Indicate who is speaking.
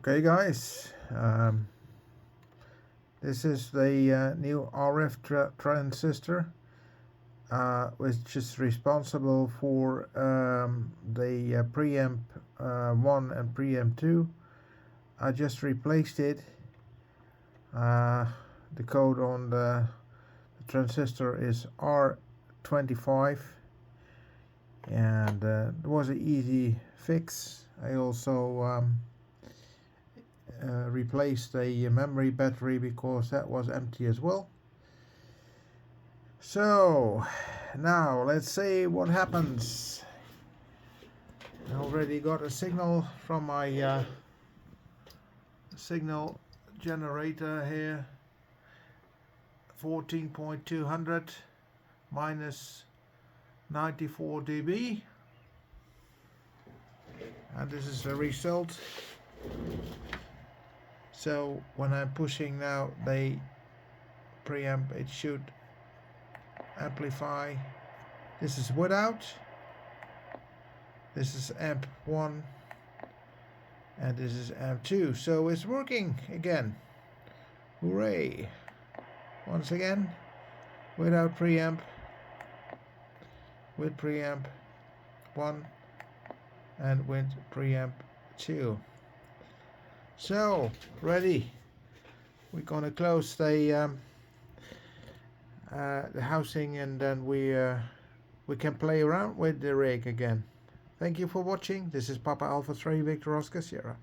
Speaker 1: Okay guys, this is the new RF transistor which is responsible for the preamp 1 and preamp 2. I just replaced it. The code on the transistor is R25, and it was an easy fix. I also replaced the memory battery because that was empty as well. So now let's see what happens. I already got a signal from my signal generator here, 14.200 minus 94 dB, and this is the result. So when I'm pushing now the preamp, it should amplify. This is without, this is amp 1, and this is amp 2. So it's working again. Hooray! Once again, without preamp, with preamp 1, and with preamp 2. So ready. We're gonna close the housing, and then we can play around with the rig again. Thank you for watching. This is Papa Alpha 3 Victor Oscar Sierra.